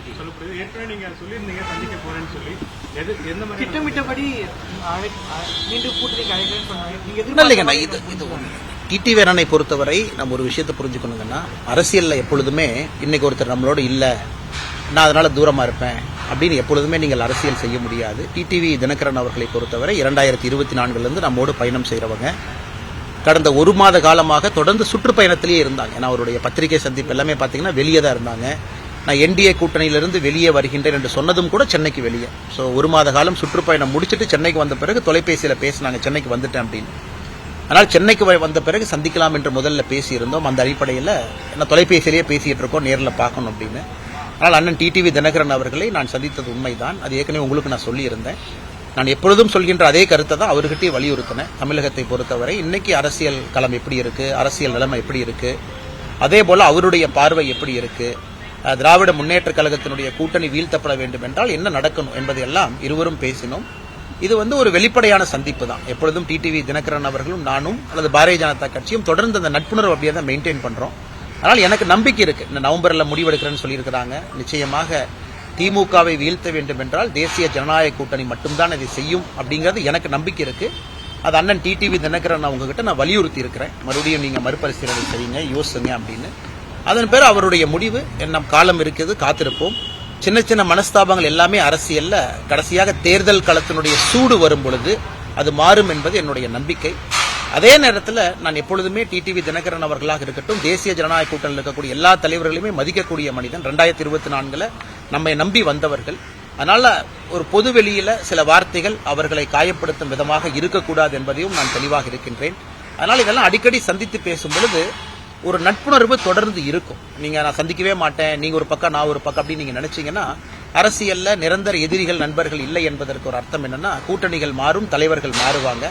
பத்தி சொல்லப்படுது. ஏற்கனவே நீங்க சொல்லியிருந்தீங்க சந்திக்க போறேன்னு சொல்லி, எந்த மாதிரி திட்டமிட்டபடி மீண்டும் கூட்டணிக்கு அழைக்கிறேன்னு சொன்னாங்க. இல்லைங்கண்ணா, இது டிடிவி அண்ணனை பொறுத்தவரை நம்ம ஒரு விஷயத்தை புரிஞ்சுக்கணுங்கன்னா, அரசியல்ல எப்பொழுதுமே இன்னைக்கு ஒருத்தர் நம்மளோட இல்ல, நான் அதனால தூரமா இருப்பேன் அப்படின்னு எப்பொழுதுமே நீங்கள் அரசியல் செய்ய முடியாது. டிடிவி தினகரன் அவர்களை பொறுத்தவரை 2024 நம்மோடு பயணம் செய்யறவங்க. கடந்த ஒரு மாத காலமாக தொடர்ந்து சுற்றுப்பயணத்திலேயே இருந்தாங்க. ஏன்னா அவருடைய பத்திரிகை சந்திப்பு எல்லாமே பார்த்தீங்கன்னா வெளியே தான் இருந்தாங்க. நான் என்டிஏ கூட்டணியிலிருந்து வெளியே வருகின்றேன் என்று சொன்னதும் கூட சென்னைக்கு வெளியே. ஸோ ஒரு மாத காலம் சுற்றுப்பயணம் முடிச்சுட்டு சென்னைக்கு வந்த பிறகு தொலைபேசியில் பேசினாங்க, சென்னைக்கு வந்துட்டேன் அப்படின்னு. ஆனால் சென்னைக்கு வந்த பிறகு சந்திக்கலாம் என்று முதல்ல பேசியிருந்தோம். அந்த அடிப்படையில் நான் தொலைபேசியிலேயே பேசிட்டு இருக்கோம், நேரில் பார்க்கணும் அப்படின்னு. ஆனால் அண்ணன் டிடிவி தினகரன் அவர்களை நான் சந்தித்தது உண்மைதான். அது ஏற்கனவே உங்களுக்கு நான் சொல்லியிருந்தேன். நான் எப்பொழுதும் சொல்கின்ற அதே கருத்தை தான் அவர்கிட்டயே வலியுறுத்தினேன். தமிழகத்தை பொறுத்தவரை இன்னைக்கு அரசியல் களம் எப்படி இருக்கு, அரசியல் நிலைமை எப்படி இருக்கு, அதே போல அவருடைய பார்வை எப்படி இருக்கு, திராவிட முன்னேற்ற கழகத்தினுடைய கூட்டணி வீழ்த்தப்பட வேண்டும் என்றால் என்ன நடக்கணும் என்பதையெல்லாம் இருவரும் பேசினோம். இது ஒரு வெளிப்படையான சந்திப்பு தான். எப்பொழுதும் டிடிவி தினகரன் அவர்களும் நானும் அல்லது பாரதிய ஜனதா கட்சியும் தொடர்ந்து அந்த நட்புணர்வு அப்படியே தான் மெயின்டைன் பண்றோம். அதனால் எனக்கு நம்பிக்கை இருக்கு. இந்த நவம்பர்ல முடிவெடுக்கிறேன்னு சொல்லியிருக்கிறாங்க. நிச்சயமாக திமுகவை வீழ்த்த வேண்டும் என்றால் தேசிய ஜனநாயக கூட்டணி மட்டும்தான் இதை செய்யும் அப்படிங்கிறது எனக்கு நம்பிக்கை இருக்கு. அது அண்ணன் டிடிவி தினகரன் அவங்ககிட்ட நான் வலியுறுத்தி இருக்கிறேன். மறுபடியும் நீங்க மறுபரிசீலனை செய்யுங்க, யோசிங்க அப்படின்னு. அதன் பேர் அவருடைய முடிவு. நம் காலம் இருக்குது, காத்திருப்போம். சின்ன சின்ன மனஸ்தாபங்கள் எல்லாமே அரசியல்ல கடைசியாக தேர்தல் களத்தினுடைய சூடு வரும் பொழுது அது மாறும் என்பது என்னுடைய நம்பிக்கை. அதே நேரத்தில் நான் எப்பொழுதுமே டிடிவி தினகரன் அவர்களாக இருக்கட்டும், தேசிய ஜனநாயக கூட்டணியில் இருக்கக்கூடிய எல்லா தலைவர்களையுமே மதிக்கக்கூடிய மனிதன். 2024 நம்மை நம்பி வந்தவர்கள். அதனால ஒரு பொது வெளியில சில வார்த்தைகள் அவர்களை காயப்படுத்தும் விதமாக இருக்கக்கூடாது என்பதையும் நான் தெளிவாக இருக்கின்றேன். அதனால் இதெல்லாம் அடிக்கடி சந்தித்து பேசும் பொழுது ஒரு நட்புணர்வு தொடர்ந்து இருக்கும். நீங்க நான் சந்திக்கவே மாட்டேன், நீங்க ஒரு பக்கம் நான் ஒரு பக்கம் அப்படின்னு நீங்க நினைச்சீங்கன்னா அரசியல்ல நிரந்தர எதிரிகள் நண்பர்கள் இல்லை என்பதற்கு ஒரு அர்த்தம் என்னன்னா, கூட்டணிகள் மாறும், தலைவர்கள் மாறுவாங்க.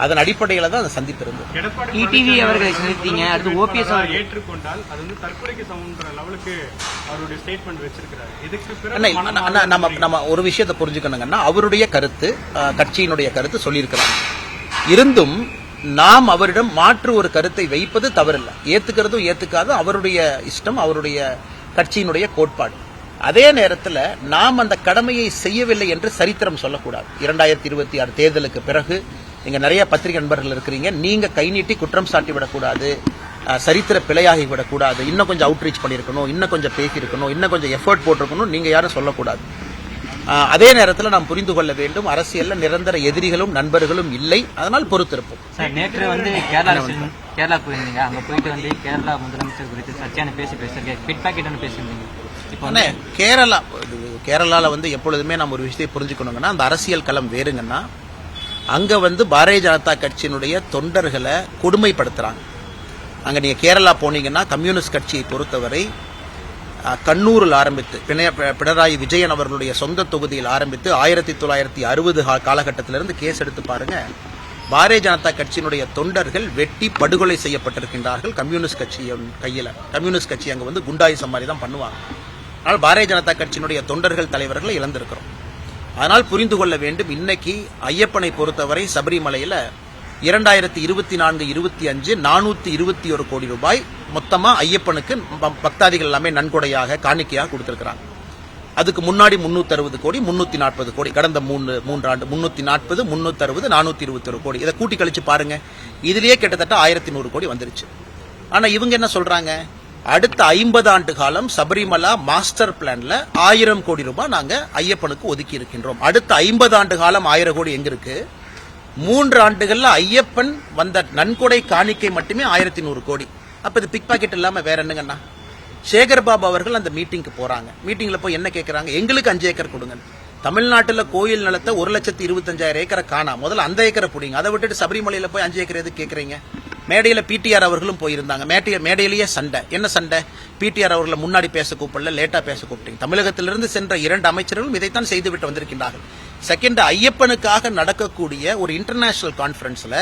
அதன் அடிப்படையில தான் அந்த சந்திப்பு இருந்தது. டிடிவி அவர்களை சந்தித்தீங்க, அடுத்து ஓபிஎஸ் அவர்கள் ஏற்றுக்கொண்டால் அது தற்கொலைக்கு சமன்ற லெவலுக்கு அவருடைய ஸ்டேட்மெண்ட் வச்சிருக்கிறாரு. இதுக்கு பிறகு நம்ம ஒரு விஷயத்தை புரிஞ்சுக்கணுங்கன்னா, அவருடைய கருத்து, கட்சியினுடைய கருத்து சொல்லியிருக்கிறாங்க. இருந்தும் நாம் அவரிடம் மாற்று ஒரு கருத்தை வைப்பது தவறில்லை. ஏத்துக்கிறதும் ஏத்துக்காதும் அவருடைய இஷ்டம், அவருடைய கட்சியினுடைய கோட்பாடு. அதே நேரத்தில் நாம் அந்த கடமையை செய்யவில்லை என்று சரித்திரம் சொல்லக்கூடாது. 2026 தேர்தலுக்கு பிறகு நீங்க நிறைய பத்திரிகை நண்பர்கள் இருக்கிறீங்க, நீங்க கை நீட்டி குற்றம் சாட்டி விடக்கூடாது, சரித்திர பிழையாகி விடக்கூடாது, இன்னும் கொஞ்சம் அவுட்ரீச் பண்ணிருக்கணும், இன்னும் கொஞ்சம் பேசியிருக்கணும், இன்னும் கொஞ்சம் எஃபர்ட் போட்டிருக்கணும், நீங்க யாரும் சொல்லக்கூடாது. அதே நேரத்தில் நாம் புரிந்து கொள்ள வேண்டும், அரசியல்ல நிரந்தர எதிரிகளும் நண்பர்களும் இல்லை. அதனால் பொறுத்திருப்போம். நேற்று கேரளா போயிருந்தீங்க, அங்க போயிட்டு கேரளா முதலமைச்சர் குறித்து சர்ச்சையான பேசியிருந்தீங்க. கேரளால எப்பொழுதுமே நம்ம ஒரு விஷயத்தை புரிஞ்சுக்கணுங்கன்னா, அந்த அரசியல் களம் வேறுங்கன்னா, அங்க பாரதிய ஜனதா கட்சியினுடைய தொண்டர்களை கொடுமைப்படுத்துறாங்க. அங்க நீங்க கேரளா போனீங்கன்னா கம்யூனிஸ்ட் கட்சியை பொறுத்தவரை கண்ணூரில் ஆரம்பித்து பினராயி விஜயன் அவர்களுடைய சொந்த தொகுதியில் ஆரம்பித்து 1960 காலகட்டத்திலிருந்து கேஸ் எடுத்து பாருங்க. பாரதிய ஜனதா கட்சியினுடைய தொண்டர்கள் வெட்டி படுகொலை செய்யப்பட்டிருக்கின்றார்கள் கம்யூனிஸ்ட் கட்சியின் கையில. கம்யூனிஸ்ட் கட்சி அங்க குண்டாயுசம் மாதிரி தான் பண்ணுவாங்க. ஆனால் பாரதிய ஜனதா கட்சியினுடைய தொண்டர்கள் தலைவர்களை இழந்திருக்கிறோம். அதனால் புரிந்து கொள்ள வேண்டும், இன்னைக்கு ஐயப்பனை பொறுத்தவரை சபரிமலையில 2024-25 421 கோடி ரூபாய் மொத்தமா ஐயப்பனுக்கு பக்தாதிகள் எல்லாமே நன்கொடையாக காணிக்கையாக கொடுத்திருக்கிறாங்க. அதுக்கு முன்னாடி 360 கோடி 340 கோடி கடந்த மூன்று ஆண்டு 340 360 421 கோடி. இதை கூட்டி கழிச்சு பாருங்க, இதுலயே கிட்டத்தட்ட 1100 கோடி வந்துருச்சு. ஆனா இவங்க என்ன சொல்றாங்க, அடுத்த 50 ஆண்டு காலம் சபரிமலா மாஸ்டர் பிளான்ல 1000 கோடி ரூபாய் நாங்க ஐயப்பனுக்கு ஒதுக்கி இருக்கின்றோம். அடுத்த 50 ஆண்டு காலம் 1000 கோடி எங்க இருக்கு? 3 ஆண்டுகள்ல ஐயப்பன் வந்த நன்கொடை காணிக்கை மட்டுமே 1100 கோடி. அப்ப இது பிக் பாக்கெட் இல்லாம வேற என்னங்கன்னா, சேகர்பாபு அவர்கள் அந்த மீட்டிங்க்கு போறாங்க. மீட்டிங்ல போய் என்ன கேட்கறாங்க, எங்களுக்கு 5 ஏக்கர் கொடுங்க. தமிழ்நாட்டில் கோயில் நிலத்தை 1,25,000 ஏக்கரை காணா, முதல்ல அந்த ஏக்கரை பிடிங்க. அதை விட்டுட்டு சபரிமலையில போய் 5 ஏக்கர் எதுக்கு கேட்கறீங்க? மேடையில பிடிஆர் அவர்களும் போயிருந்தாங்க. மேடையிலேயே சண்டை. என்ன சண்டை? பிடிஆர் அவர்களை முன்னாடி பேச கூப்பிடல, லேட்டா பேச கூப்பிட்டீங்க. தமிழகத்திலிருந்து சென்ற 2 அமைச்சர்களும் இதைத்தான் செய்துவிட்டு வந்திருக்கின்றார்கள். செகண்ட், ஐயப்பனுக்காக நடக்கக்கூடிய ஒரு இன்டர்நேஷனல் கான்பரன்ஸ்ல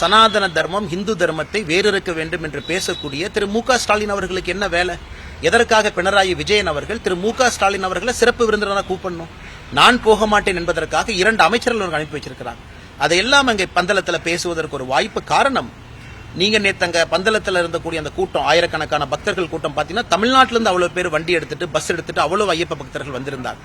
சனாதன தர்மம், இந்து தர்மத்தை வேறிருக்க வேண்டும் என்று பேசக்கூடிய திரு மு.க. ஸ்டாலின் அவர்களுக்கு என்ன வேலை? எதற்காக பினராயி விஜயன் அவர்கள் திரு மு.க. ஸ்டாலின் அவர்களை சிறப்பு விருந்தினராக கூப்பிடணும்? நான் போக மாட்டேன் என்பதற்காக 2 அமைச்சர்கள் அனுப்பி வச்சிருக்கிறாங்க. அதையெல்லாம் அங்கே பந்தளத்தில் பேசுவதற்கு ஒரு வாய்ப்பு. காரணம், நீங்க நேத்தங்க பந்தளத்துல இருந்தக்கூடிய அந்த கூட்டம், ஆயிரக்கணக்கான பக்தர்கள் கூட்டம் பாத்தீங்கன்னா தமிழ்நாட்டில இருந்து அவ்வளவு பேர் வண்டி எடுத்துட்டு பஸ் எடுத்துட்டு அவ்வளவு ஐயப்ப பக்தர்கள் வந்திருந்தாங்க.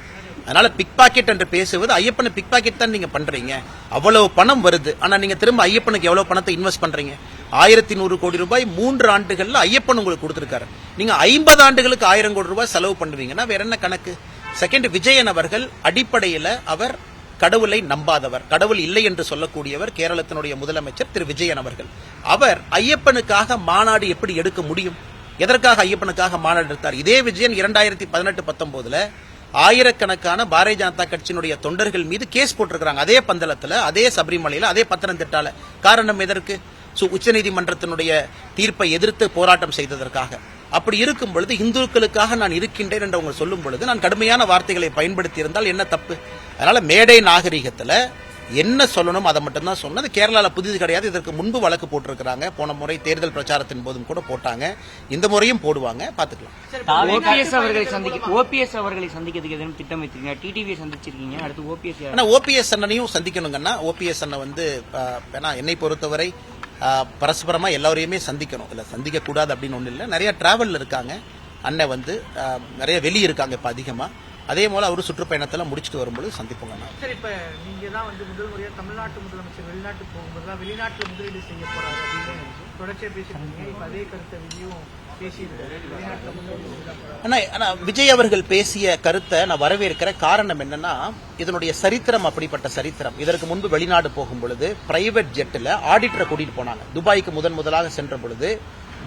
அதனால பிக் பாக்கெட் என்று பேசுவது ஐயப்பனை பிக் பாக்கெட் தான் நீங்க பண்றீங்க. அவ்வளவு பணம் வருது, ஆனா நீங்க திரும்ப ஐயப்பனுக்கு எவ்வளவு பணத்தை இன்வெஸ்ட் பண்றீங்க? 1100 கோடி ரூபாய் 3 ஆண்டுகள்ல ஐயப்பன் உங்களுக்கு கொடுத்திருக்காரு. நீங்க 50 ஆண்டுகளுக்கு 1000 கோடி ரூபாய் செலவு பண்ணுவீங்கன்னா வேற என்ன கணக்கு? செகண்ட், விஜயன் அவர்கள் அடிப்படையில் அவர் கடவுளை நம்பாதவர், கடவுள் இல்லை என்று சொல்லக்கூடியவர். கேரளத்தினுடைய முதலமைச்சர் திரு விஜயன் அவர்கள், அவர் ஐயப்பனுக்காக மாநாடு எப்படி எடுக்க முடியும்? எதற்காக ஐயப்பனுக்காக மாநாடு எடுத்தார்? இதே விஜயன் 2018-19 ஆயிரக்கணக்கான பாரதிய ஜனதா கட்சியினுடைய தொண்டர்கள் மீது கேஸ் போட்டிருக்கிறாங்க. அதே பந்தளத்துல, அதே சபரிமலையில, அதே பத்தனந்திட்டால. காரணம் எதற்கு? உச்சநீதிமன்றத்தினுடைய தீர்ப்பை எதிர்த்து போராட்டம் செய்ததற்காக. அப்படி இருக்கும் பொழுது இந்துக்களுக்காக நான் இருக்கின்றேன் என்று அவங்க சொல்லும் பொழுது நான் கடுமையான வார்த்தைகளை பயன்படுத்தி இருந்தால் என்ன தப்பு? அதனால மேடை நாகரிகத்துல என்ன சொல்லணும் அதை மட்டும் தான் சொன்னது. கேரளால புதிது கிடையாது. இதற்கு முன்பு வழக்கு போட்டிருக்கிறாங்க. போன முறை தேர்தல் பிரச்சாரத்தின் போதும் கூட போட்டாங்க. இந்த முறையும் போடுவாங்க. பாத்துக்கலாம். ஓபிஎஸ் அவர்களை சந்திக்கிறதுக்கு எதுவும் திட்டம் வைத்திருக்கீங்க? டிடிவியை சந்திச்சிருக்கீங்க, அடுத்து ஓபிஎஸ். ஆனா ஓபிஎஸ் அண்ணனையும் சந்திக்கணுங்கன்னா, ஓபிஎஸ் அண்ணன் வந்து என்னை பொறுத்தவரை பரஸ்பரமா எல்லாரையுமே சந்திக்கணும். இல்ல சந்திக்க கூடாது அப்படின்னு ஒண்ணு இல்ல. நிறைய டிராவல்ல இருக்காங்க. அண்ணன் வந்து நிறைய வெளியே இருக்காங்க இப்ப அதிகமா. அதே போல அவரு சுற்றுப்பயணத்துல முடிச்சுட்டு வரும்போது சந்திப்போங்க. சார், இப்ப நீங்க தான் வந்து முதல் முறையா தமிழ்நாட்டு முதலமைச்சர் வெளிநாட்டுக்கு போகும்போது தான் வெளிநாட்டுல முதலீடு செய்ய போறாரு அப்படின்னு தொடர்ச்சியா பேசிருக்கீங்க. இப்ப அதே கருத்தை விஜயும் பேசியிருக்காரு, வெளிநாட்டுல முதலீடு செய்ய போறாரு. ஆனா விஜய் அவர்கள் பேசிய கருத்தை நான் வரவேற்கிற காரணம் என்னன்னா, இதனுடைய சரித்திரம் அப்படிப்பட்ட சரித்திரம். இதற்கு முன்பு வெளிநாடு போகும் பொழுது பிரைவேட் ஜெட்ல ஆடிட்டரை கூட்டிட்டு போனாங்க. துபாய்க்கு முதலாக சென்ற பொழுது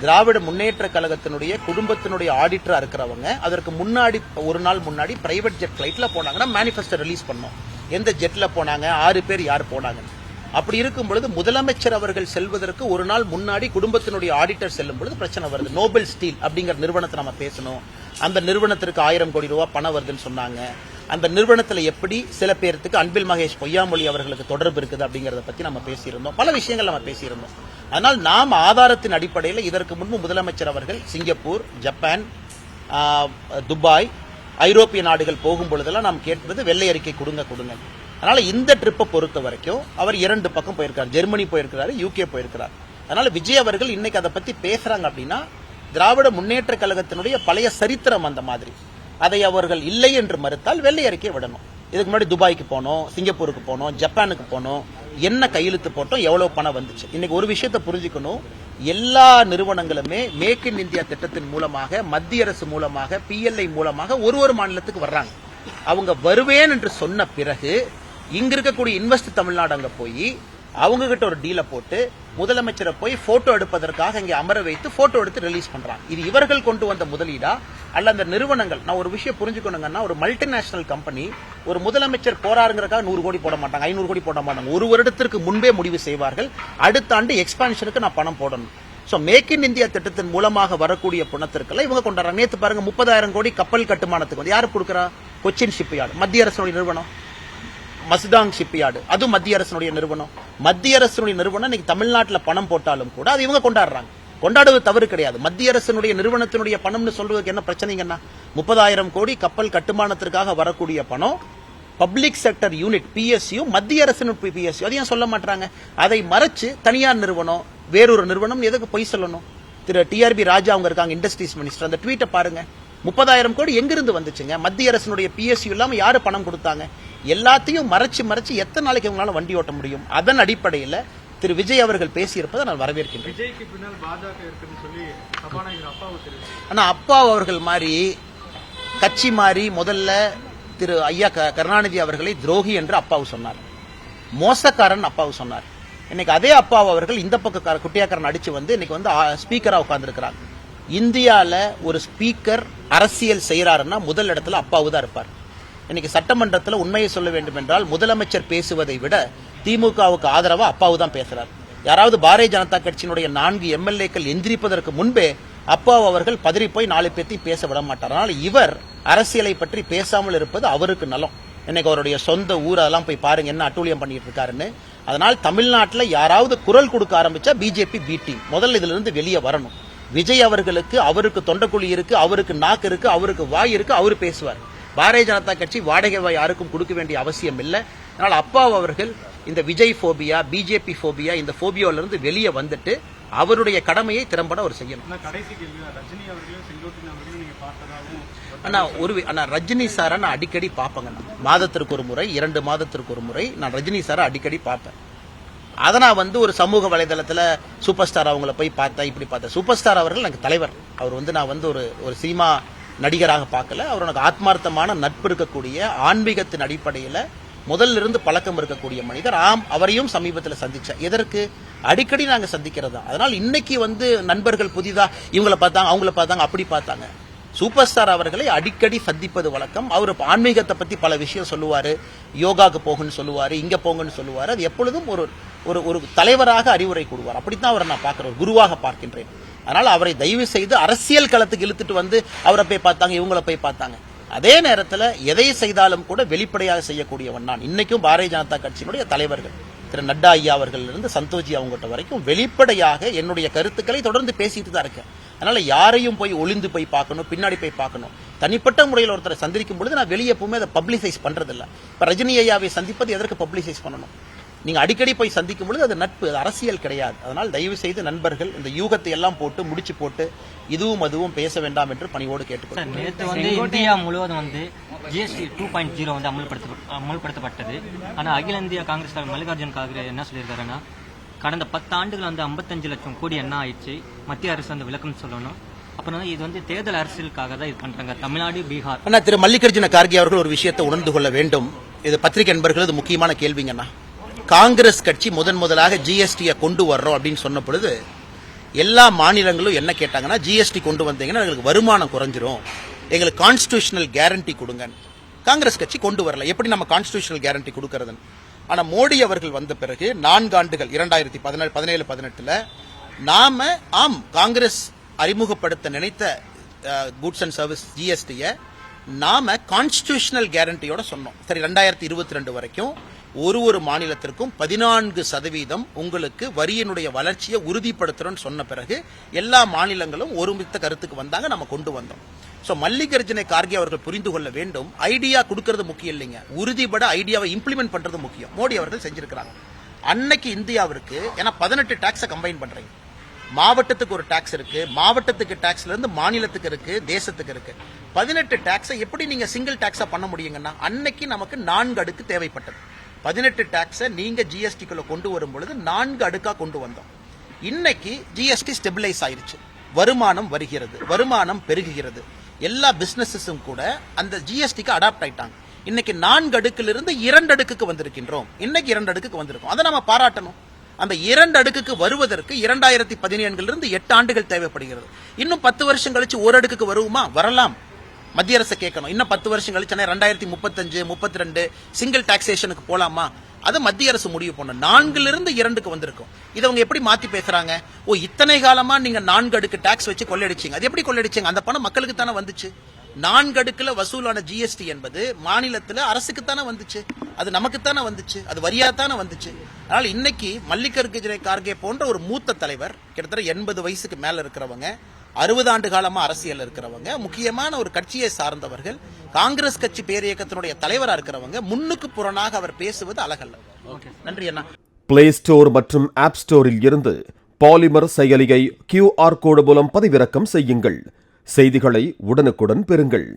திராவிட முன்னேற்ற கழகத்தினுடைய குடும்பத்தினுடைய ஆடிட்டரா இருக்கிறவங்க அதற்கு முன்னாடி ஒரு நாள் முன்னாடி பிரைவேட் ஜெட் பிளைட்ல போனாங்கன்னா மேனிஃபெஸ்டோ ரிலீஸ் பண்ணோம். எந்த ஜெட்ல போனாங்க, 6 பேர் யார் போனாங்க. அப்படி இருக்கும் பொழுது முதலமைச்சர் அவர்கள் செல்வதற்கு ஒரு நாள் முன்னாடி குடும்பத்தினுடைய ஆடிட்டர் செல்லும் பொழுது பிரச்சனை வருது. நோபல் ஸ்டீல் அப்படிங்கிற நிறுவனத்தை நம்ம பேசணும். அந்த நிறுவனத்திற்கு 1000 கோடி ரூபாய் பணம் வருதுன்னு சொன்னாங்க. அந்த நிறுவனத்துல எப்படி சில பேருக்கு அன்பில் மகேஷ் பொய்யாமொழி அவர்களுக்கு தொடர்பு இருக்குது அப்படிங்கறத பத்தி நம்ம பேசியிருந்தோம். பல விஷயங்கள் நம்ம பேசியிருந்தோம். ஆனால் நாம் ஆதாரத்தின் அடிப்படையில் இதற்கு முன்பு முதலமைச்சர் அவர்கள் சிங்கப்பூர், ஜப்பான், துபாய், ஐரோப்பிய நாடுகள் போகும் பொழுதெல்லாம் நாம் கேட்பது வெள்ளை அறிக்கை கொடுங்க. அதனால இந்த ட்ரிப்பை பொறுத்த வரைக்கும் அவர் 2 பக்கம் போயிருக்காரு. ஜெர்மனி போயிருக்கிறாரு, யூகே போயிருக்கிறார். அதனால விஜய் அவர்கள் இன்னைக்கு அதை பத்தி பேசுறாங்க அப்படின்னா திராவிட முன்னேற்ற கழகத்தினுடைய பழைய சரித்திரம் அந்த மாதிரி. அதை அவர்கள் இல்லை என்று மறுத்தால் வெள்ளை அறிக்கை விடணும். இதுக்கு முன்னாடி துபாய்க்கு போனோம், சிங்கப்பூருக்கு போனோம், ஜப்பானுக்கு போனோம், என்ன கையெழுத்து போட்டோம், எவ்வளவு பணம் வந்துச்சு. இன்னைக்கு ஒரு விஷயத்தை புரிஞ்சுக்கணும். எல்லா நிறுவனங்களுமே மேக் இன் இந்தியா திட்டத்தின் மூலமாக, மத்திய அரசு மூலமாக, PLI மூலமாக ஒரு மாநிலத்துக்கு வர்றாங்க. அவங்க வருவேன் என்று சொன்ன பிறகு இங்க இருக்கக்கூடிய இன்வெஸ்ட் தமிழ்நாடு அங்க போய் அவங்க கிட்ட ஒரு டீலை போட்டு முதலமைச்சரை போய் போட்டோ எடுப்பதற்காக இங்க அமர வைத்து போட்டோ எடுத்து ரிலீஸ் பண்றாங்க. இது இவர்கள் கொண்டு வந்த முதலீடா அல்ல அந்த நிறுவனங்கள்? நான் ஒரு விஷயம் புரிஞ்சுக்கணுங்கன்னா, ஒரு மல்டிநேஷனல் கம்பெனி ஒரு முதலமைச்சர் போறாருங்கிறதுக்காக 100 கோடி போட மாட்டாங்க, 500 கோடி போட மாட்டாங்க. ஒரு வருடத்திற்கு முன்பே முடிவு செய்வார்கள், அடுத்த ஆண்டு எக்ஸ்பான்ஷனுக்கு நான் பணம் போடணும். சோ மேக் இன் இந்தியா திட்டத்தின் மூலமாக வரக்கூடிய பணத்திற்கெல்லாம் இவங்க கொண்டாடுறாங்க. நேற்று பாருங்க 30,000 கோடி கப்பல் கட்டுமானத்துக்கு வந்து யாரு கொடுக்கறா? கொச்சின் ஷிப்யார்டு, மத்திய அரசுடைய நிறுவனம். மஸ்டாங் ஷிப்யார்டு, அது மத்திய அரசுடைய நிறுவனம். மத்திய அரசுடைய நிறுவனம் இன்னைக்கு தமிழ்நாட்டில் பணம் போட்டாலும் கூட அது இவங்க கொண்டாடுறாங்க. கொண்டாடுவது தவறு கிடையாது. மத்திய அரசுடைய நிறுவனத்தினுடைய பணம்னு சொல்றதுக்கு என்ன பிரச்சனைங்கன்னா, 30,000 கோடி கப்பல் கட்டுமானத்திற்காக வரக்கூடிய பணம் பப்ளிக் செக்டர் யூனிட் PSU, மத்திய அரசு PSU, அதையும் சொல்ல மாட்டாங்க. அதை மறைச்சு தனியார் நிறுவனம், வேறொரு நிறுவனம் எதுக்கு பொய் சொல்லணும்? திரு TRB ராஜா அவங்க இருக்காங்க, இண்டஸ்ட்ரீஸ் மினிஸ்டர். அந்த ட்வீட்டை பாருங்க. 30,000 கோடி எங்கிருந்து வந்துச்சுங்க? மத்திய அரசுடைய PSU இல்லாம யாரு பணம் கொடுத்தாங்க? எல்லாத்தையும் மறைச்சு எத்தனை நாளைக்கு அவங்களால வண்டி ஓட்ட முடியும்? அதன் அடிப்படையில் திரு விஜய் அவர்கள் பேசியிருப்பதை நான் வரவேற்கின்றேன். விஜய்க்கு பின்னால் பாஜக இருக்குன்னு சொல்லி சபாநாயகர் அப்பாவு தெரிவித்தார். ஆனா அப்பா அவர்கள் மாதிரி கட்சி மாறி முதல்ல திரு ஐயா கருணாநிதி அவர்களை துரோகி என்று அப்பாவு சொன்னார், மோசக்காரன் அப்பாவு சொன்னார். இன்னைக்கு அதே அப்பாவு அவர்கள் இந்த பக்க குட்டியாக்காரன் அடிச்சு வந்து இன்னைக்கு வந்து ஸ்பீக்கரா உட்கார்ந்துருக்கிறாங்க. இந்தியால ஒரு ஸ்பீக்கர் அரசியல் செய்யறாருன்னா முதல் இடத்துல அப்பாவு தான் இருப்பார். இன்னைக்கு சட்டமன்றத்தில் உண்மையை சொல்ல வேண்டும் என்றால் முதலமைச்சர் பேசுவதை விட திமுகவுக்கு ஆதரவா அப்பாவு தான் பேசுறார். யாராவது பாரதிய ஜனதா கட்சியினுடைய 4 MLAக்கள் எந்திரிப்பதற்கு முன்பே அப்பாவு அவர்கள் பதறி போய் 4 பேர்த்தையும் பேச விட மாட்டார். அதனால இவர் அரசியலை பற்றி பேசாமல் இருப்பது அவருக்கு நலம். இன்னைக்கு அவருடைய சொந்த ஊர் அதெல்லாம் போய் பாருங்க என்ன அட்டூழியம் பண்ணிட்டு இருக்காருன்னு. அதனால் தமிழ்நாட்டில் யாராவது குரல் கொடுக்க ஆரம்பிச்சா BJP B டீம் முதல்ல இதுல இருந்து வெளியே வரணும். விஜய் அவர்களுக்கு அவருக்கு தொண்டக்குழி இருக்கு, அவருக்கு நாக்கு இருக்கு, அவருக்கு வாய் இருக்கு, அவரு பேசுவார். பாரதிய ஜனதா கட்சி வாடகை வாய் யாருக்கும் கொடுக்க வேண்டிய அவசியம் இல்லை. அதனால் அப்பாவு அவர்கள் இந்த விஜய் போபியா, BJP போபியா, இந்த போபியாவிலிருந்து வெளியே வந்துட்டு அவருடைய கடமையை திறம்பட அவர் செய்யணும். ஆனா கடைசி கேள்வி, ரஜினி அவர்களும் செங்கோட்டையன் அவர்களும் நீங்க பார்த்ததாகவும் ஆனா ரஜினி சாரை நான் அடிக்கடி பார்ப்பேங்க. மாதத்திற்கு ஒரு முறை, 2 மாதத்திற்கு ஒரு முறை நான் ரஜினி சாரை அடிக்கடி பார்ப்பேன். அதை நான் ஒரு சமூக வலைதளத்தில் சூப்பர் ஸ்டார் அவங்கள போய் பார்த்தேன், இப்படி பார்த்தேன். சூப்பர் ஸ்டார் அவர்கள் எனக்கு தலைவர். அவர் நான் ஒரு சினிமா நடிகராக பார்க்கல. அவர் எனக்கு ஆத்மார்த்தமான நட்பு இருக்கக்கூடிய, ஆன்மீகத்தின் அடிப்படையில் முதல்ல இருந்து பழக்கம் இருக்கக்கூடிய மனிதர். அவரையும் சமீபத்தில் சந்திச்சேன். எதற்கு? அடிக்கடி நாங்க சந்திக்கிறதா. அதனால் இன்னைக்கு நண்பர்கள் புதிதா இவங்களை பார்த்தாங்க, அவங்கள பார்த்தாங்க, அப்படி பார்த்தாங்க. சூப்பர் ஸ்டார் அவர்களை அடிக்கடி சந்திப்பது வழக்கம். அவர் ஆன்மீகத்தை பத்தி பல விஷயம் சொல்லுவாரு, யோகாக்கு போகுன்னு சொல்லுவாரு, இங்க போங்கன்னு சொல்லுவாரு. அது எப்பொழுதும் ஒரு தலைவராக அறிவுரை கூடுவார். அப்படித்தான் அவரை நான் பார்க்கிறேன், ஒரு குருவாக பார்க்கின்றேன். அதனால அவரை தயவு செய்து அரசியல் களத்துக்கு இழுத்துட்டு அவரை போய் பார்த்தாங்க, இவங்களை போய் பார்த்தாங்க. அதே நேரத்தில் எதை செய்தாலும் கூட வெளிப்படையாக செய்யக்கூடியவன் நான். இன்னைக்கும் பாரதிய ஜனதா கட்சியினுடைய தலைவர்கள் திரு நட்டா ஐயா அவர்கள் இருந்து சந்தோஷ்ஜி அவங்ககிட்ட வரைக்கும் வெளிப்படையாக என்னுடைய கருத்துக்களை தொடர்ந்து பேசிட்டு தான் இருக்கேன். அதனால யாரையும் போய் ஒளிந்து போய் பார்க்கணும், பின்னாடி போய் பார்க்கணும். தனிப்பட்ட முறையில் ஒருத்தரை சந்திக்கும் பொழுது நான் வெளியே எப்பவுமே அதை பப்ளிசைஸ் பண்றதில்லை. இப்ப ரஜினி ஐயாவை சந்திப்பது எதற்கு பப்ளிசைஸ் பண்ணணும்? நீங்க அடிக்கடி போய் சந்திக்கும் பொழுது அது நட்பு, அது அரசியல் கிடையாது. அதனால் தயவு செய்து நண்பர்கள் இந்த யூகத்தை எல்லாம் போட்டு முடிச்சு போட்டு இதுவும் அதுவும் பேச வேண்டாம் என்று பணிவோடு கேட்டுக்கொள்கிறேன். நேற்று இந்தியா முழுவதும் GST 2.0 அமல்படுத்தப்பட்டது. ஆனா அகில இந்திய காங்கிரஸ் தலைவர் மல்லிகார்ஜுன் கார்கே என்ன சொல்லியிருக்காருன்னா, கடந்த 10 ஆண்டுகள் 55 லட்சம் கோடி என்ன ஆயிடுச்சு, மத்திய அரசு விளக்கம் சொல்லணும். அப்புறம் இது தேர்தல் அரசியலுக்காக தான் இது பண்றாங்க, தமிழ்நாடு, பீகார். ஆனா திரு மல்லிகார்ஜுன கார்கே அவர்கள் ஒரு விஷயத்தை உணர்ந்து கொள்ள வேண்டும். இது பத்திரிகை நண்பர்கள், இது முக்கியமான கேள்விங்கண்ணா. காங்கிரஸ் கட்சி முதலாக ஜிஎஸ்டியை கொண்டு வர்றோம் அப்படின்னு சொன்ன பொழுது எல்லா மாநிலங்களும் என்ன கேட்டாங்கன்னா, ஜிஎஸ்டி கொண்டு வந்தீங்கன்னா எங்களுக்கு வருமானம் குறைஞ்சிரும், எங்களுக்கு கான்ஸ்டிடியூஷனல் கேரண்டி கொடுங்க. காங்கிரஸ் கட்சி கொண்டு வரல. எப்படி நம்ம கான்ஸ்டிடியூஷனல் கேரண்டி கொடுக்கறதுன்னு. ஆனா மோடி அவர்கள் வந்த பிறகு 4 ஆண்டுகள் 2017-18 நாம காங்கிரஸ் அறிமுகப்படுத்த நினைத்த குட்ஸ் அண்ட் சர்வீஸ் ஜிஎஸ்டியை நாம கான்ஸ்டிடியூஷனல் கேரண்டியோட சொன்னோம். சரி, 2022 வரைக்கும் ஒரு மாநிலத்திற்கும் 14% உங்களுக்கு வரியினுடைய வளர்ச்சியை உறுதிப்படுத்துறோம்னு சொன்ன பிறகு எல்லா மாநிலங்களும் ஒருமித்த கருத்துக்கு வந்தாங்க, நம்ம கொண்டு வந்தோம். சோ மல்லிகார்ஜுன கார்கே அவர்கள் புரிந்து கொள்ள வேண்டும், ஐடியா கொடுக்கறது முக்கியம் இல்லைங்க, உறுதிபட ஐடியாவை இம்ப்ளிமெண்ட் பண்றது முக்கியம். மோடி அவர்கள் செஞ்சிருக்கிறாங்க. அன்னைக்கு இந்தியாவிற்கு ஏன்னா 18 டாக்ஸை கம்பைன் பண்றீங்க. மாவட்டத்துக்கு ஒரு டாக்ஸ் இருக்கு, மாவட்டத்துக்கு டாக்ஸ்ல இருந்து மாநிலத்துக்கு இருக்கு, தேசத்துக்கு இருக்கு. 18 டாக்ஸை எப்படி நீங்க சிங்கிள் டாக்ஸா பண்ண முடியுங்கன்னா, அன்னைக்கு நமக்கு 4 அடுக்கு தேவைப்பட்டது. 18 டாக்ஸை நீங்க ஜிஎஸ்டிக்குள்ள கொண்டு வரும் பொழுது 4 அடுக்கா கொண்டு வந்தோம். இன்னைக்கு ஜிஎஸ்டி ஸ்டெபிலைஸ் ஆயிருச்சு, வருமானம் வருகிறது, வருமானம் பெருகுகிறது. எல்லா பிசினஸஸும் கூட அந்த ஜிஎஸ்டிக்கு அடாப்ட் ஆயிட்டாங்க. இன்னைக்கு 4 அடுக்கிலிருந்து 2 அடுக்குக்கு வந்திருக்கின்றோம். இன்னைக்கு 2 அடுக்குக்கு வந்திருக்கோம். அதை நம்ம பாராட்டணும். அந்த 2 அடுக்குக்கு வருவதற்கு 2017 8 ஆண்டுகள் தேவைப்படுகிறது. இன்னும் 10 வருஷம் கழிச்சு 1 அடுக்குக்கு வருவோமா? வரலாம். மத்திய அரசு கேட்கணும், இன்னும் 10 வருஷம் கழிச்சு 2035, 32 சிங்கிள் டாக்ஸேஷனுக்கு போலாமா? அது மத்திய அரசு முடிவு பண்ணும். 4லிருந்து 2க்கு வந்திருக்கும். இதை அவங்க எப்படி மாத்தி பேசுறாங்க? இத்தனை காலமா நீங்க 4 அடுக்கு டாக்ஸ் வச்சு கொள்ளையடிச்சீங்க. அது எப்படி கொள்ளையடிச்சீங்க? அந்த பணம் மக்களுக்கு தானே வந்துச்சு. 4 அடுக்குல வசூலான ஜிஎஸ்டி என்பது மாநிலத்தில் அரசுக்கு தானே வந்துச்சு, அது நமக்கு தானே வந்துச்சு, அது வரியா தானே வந்துச்சு. அதனால இன்னைக்கு மல்லிகார்ஜுன கார்கே போன்ற ஒரு மூத்த தலைவர், கிட்டத்தட்ட 80 வயசுக்கு மேல இருக்கிறவங்க, 60 ஆண்டு காலமா அரசியல் இருக்கிறவங்க, முக்கியமான ஒரு கட்சியை சார்ந்தவர்கள், காங்கிரஸ் கட்சி பேரியக்கத்தினுடைய தலைவரா இருக்கிறவங்க, முன்னுக்கு புறனாக அவர் பேசுவது அழகல்ல. நன்றி அண்ணா. பிளே ஸ்டோர் மற்றும் ஆப் ஸ்டோரில் இருந்து பாலிமர் செயலியை QR கோடு மூலம் பதிவிறக்கம் செய்யுங்கள். செய்திகளை உடனுக்குடன் பெறுங்கள்.